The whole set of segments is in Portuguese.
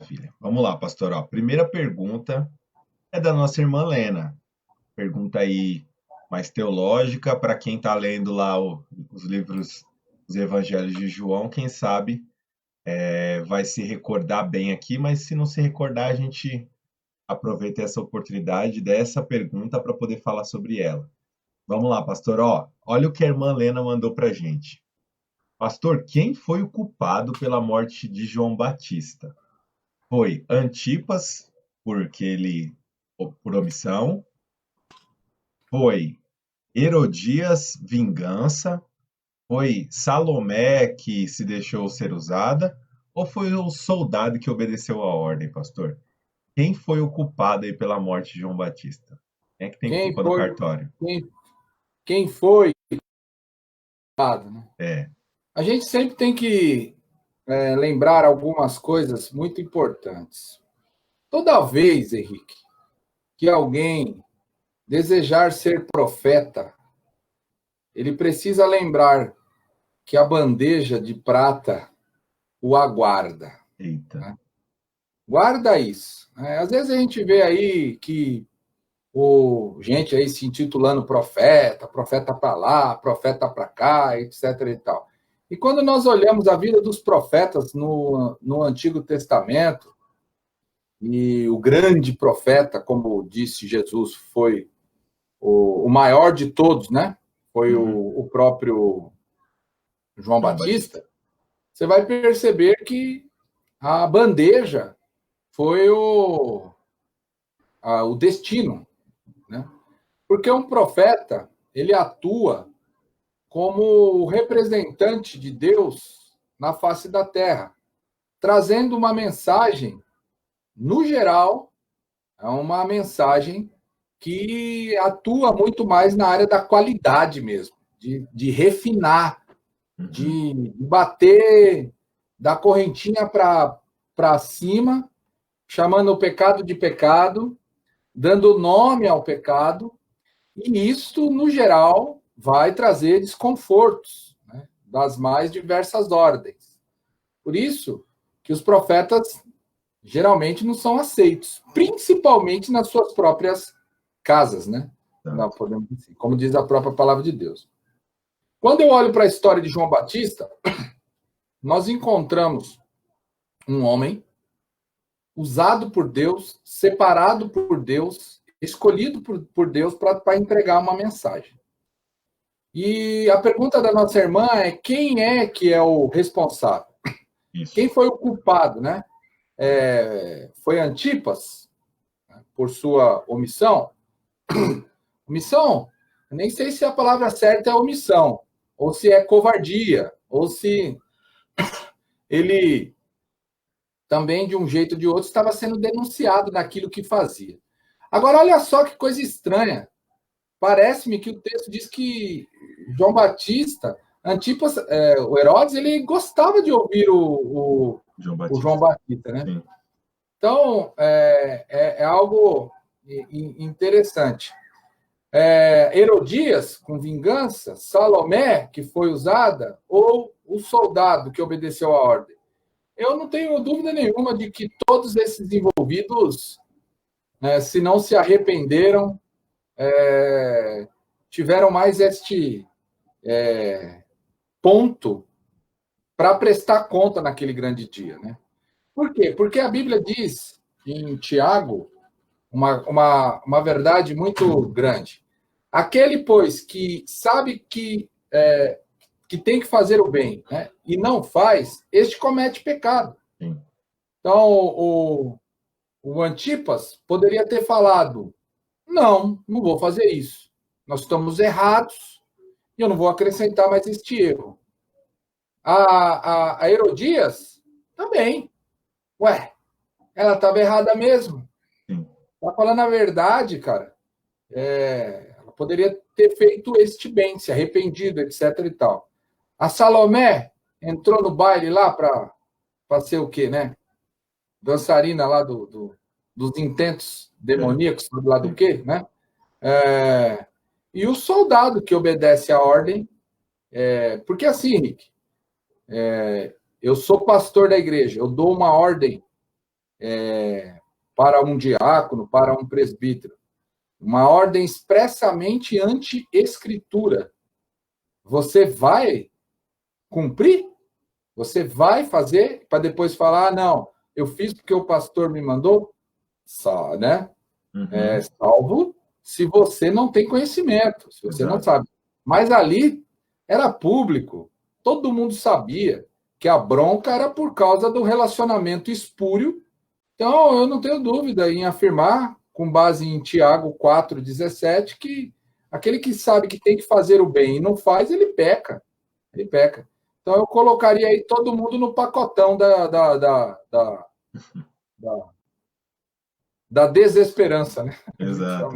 Maravilha. Vamos lá, pastor. Ó, primeira pergunta é da nossa irmã Lena. Pergunta aí mais teológica para quem está lendo lá os livros, os Evangelhos de João, quem sabe vai se recordar bem aqui, mas se não se recordar, a gente aproveita essa oportunidade dessa pergunta para poder falar sobre ela. Vamos lá, pastor. Ó, olha o que a irmã Lena mandou para a gente. Pastor, quem foi o culpado pela morte de João Batista? Foi Antipas, por omissão. Foi Herodias, vingança. Foi Salomé que se deixou ser usada? Ou foi o soldado que obedeceu a ordem, pastor? Quem foi o culpado aí pela morte de João Batista? Quem é que tem Quem culpa no foi, cartório? quem foi culpado, né? É, A gente sempre tem que lembrar algumas coisas muito importantes. Toda vez, Henrique, que alguém desejar ser profeta, ele precisa lembrar que a bandeja de prata o aguarda. eita. Né? Guarda isso. Né? Às vezes a gente vê aí que gente aí se intitulando profeta para lá, profeta para cá, etc. e tal. E quando nós olhamos a vida dos profetas no Antigo Testamento, e o grande profeta, como disse Jesus, foi o maior de todos, né? Foi Uhum. o próprio João João Batista. Batista. Você vai perceber que a bandeja foi o destino, né? Porque um profeta, ele atua como o representante de Deus na face da terra, trazendo uma mensagem, no geral, é uma mensagem que atua muito mais na área da qualidade mesmo, de refinar, Uhum. de bater da correntinha para cima, chamando o pecado de pecado, dando nome ao pecado, e isso, no geral, vai trazer desconfortos, né, das mais diversas ordens. Por isso que os profetas geralmente não são aceitos, principalmente nas suas próprias casas, né? Não, podemos dizer, como diz a própria palavra de Deus. Quando eu olho para a história de João Batista, nós encontramos um homem usado por Deus, separado por Deus, escolhido por Deus para entregar uma mensagem. E a pergunta da nossa irmã é: quem é que é o responsável? Isso. Quem foi o culpado, né? Foi Antipas, por sua omissão? Omissão? Eu nem sei se a palavra certa é omissão, ou se é covardia, ou se ele também, de um jeito ou de outro, estava sendo denunciado naquilo que fazia. Agora, olha só que coisa estranha. Parece-me que o texto diz que João Batista, Antipas, o Herodes, ele gostava de ouvir o João Batista, né? Sim. Então, é algo interessante. Herodias, com vingança, Salomé, que foi usada, ou o soldado que obedeceu à ordem. Eu não tenho dúvida nenhuma de que todos esses envolvidos, se não se arrependeram, tiveram mais este ponto para prestar conta naquele grande dia, né? Por quê? Porque a Bíblia diz em Tiago uma verdade muito grande. Aquele, pois, que sabe que tem que fazer o bem, né, e não faz, este comete pecado. Sim. Então, o Antipas poderia ter falado: não vou fazer isso. Nós estamos errados e eu não vou acrescentar mais este erro. A Herodias também. Ué, ela estava errada mesmo. Está falando a verdade, cara. Ela poderia ter feito este bem, se arrependido, etc. e tal. A Salomé entrou no baile lá para ser o quê, né? Dançarina lá dos intentos demoníacos, lá do quê, né? E o soldado que obedece à ordem, porque assim, Nick, eu sou pastor da igreja, eu dou uma ordem para um diácono, para um presbítero. Uma ordem expressamente anti-escritura. Você vai cumprir? Você vai fazer para depois falar, não, eu fiz porque o pastor me mandou? Só, né? Salvo se você não tem conhecimento, se você não sabe. Mas ali era público, todo mundo sabia que a bronca era por causa do relacionamento espúrio. Então, eu não tenho dúvida em afirmar, com base em Tiago 4,17, que aquele que sabe que tem que fazer o bem e não faz, ele peca. Ele peca. Então, eu colocaria aí todo mundo no pacotão da desesperança, né? Exato.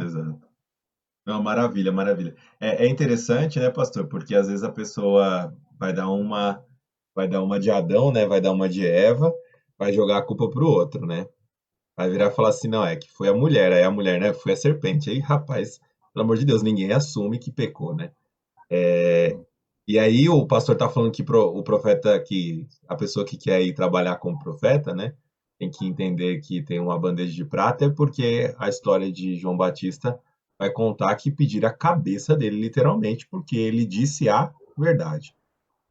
Não, maravilha, maravilha. É interessante, né, pastor? Porque às vezes a pessoa vai dar uma de Adão, né? Vai dar uma de Eva, vai jogar a culpa pro outro, né? Vai virar e falar assim, não, é que foi a mulher, aí a mulher, né? Foi a serpente. Aí, rapaz, pelo amor de Deus, ninguém assume que pecou, né? E aí o pastor tá falando que o profeta, que a pessoa que quer ir trabalhar como profeta, né? Tem que entender que tem uma bandeja de prata, é porque a história de João Batista vai contar que pediram a cabeça dele, literalmente, porque ele disse a verdade,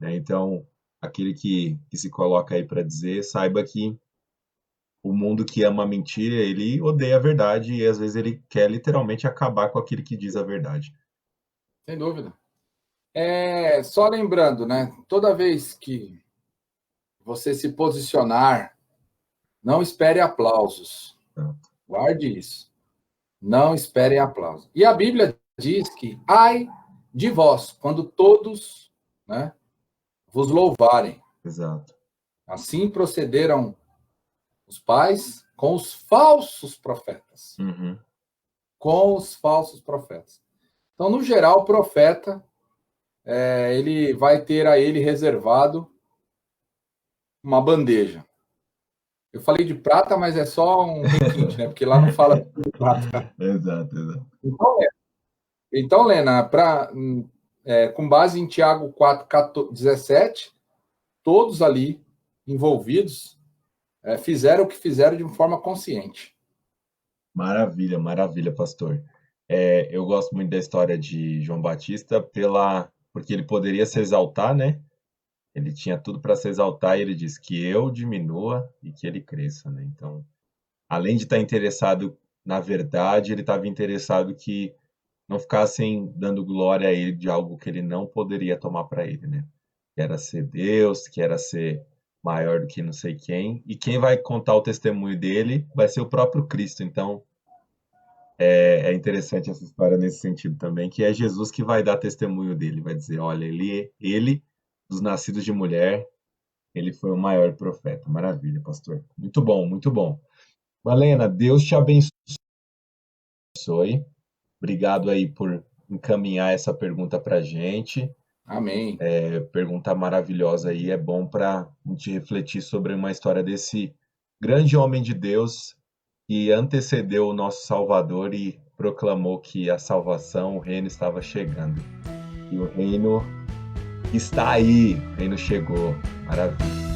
né? Então, aquele que se coloca aí para dizer, saiba que o mundo que ama a mentira, ele odeia a verdade e às vezes ele quer literalmente acabar com aquele que diz a verdade. Sem dúvida. Só lembrando, né? Toda vez que você se posicionar, não espere aplausos. Guarde isso. Não esperem aplausos. E a Bíblia diz que, ai de vós, quando todos, né, vos louvarem. Exato. Assim procederam os pais com os falsos profetas. Com os falsos profetas. Então, no geral, o profeta, ele vai ter a ele reservado uma bandeja. Eu falei de prata, mas é só um requinte, né? Porque lá não fala de prata. Exato. Então, Lena, com base em Tiago 4,17, todos ali envolvidos fizeram o que fizeram de uma forma consciente. Maravilha, pastor. Eu gosto muito da história de João Batista porque ele poderia se exaltar, né? Ele tinha tudo para se exaltar e ele diz que eu diminua e que ele cresça, né? Então, além de estar interessado na verdade, ele estava interessado que não ficassem dando glória a ele de algo que ele não poderia tomar para ele, né? Que era ser Deus, que era ser maior do que não sei quem. E quem vai contar o testemunho dele vai ser o próprio Cristo. Então, é interessante essa história nesse sentido também, que é Jesus que vai dar testemunho dele, vai dizer, olha, ele dos nascidos de mulher, ele foi o maior profeta. Maravilha, pastor. Muito bom, muito bom. Malena, Deus te abençoe. Obrigado aí por encaminhar essa pergunta para a gente. Amém. Pergunta maravilhosa aí, é bom para a gente refletir sobre uma história desse grande homem de Deus que antecedeu o nosso Salvador e proclamou que a salvação, o reino estava chegando. E o reino está aí, o reino chegou. Maravilha.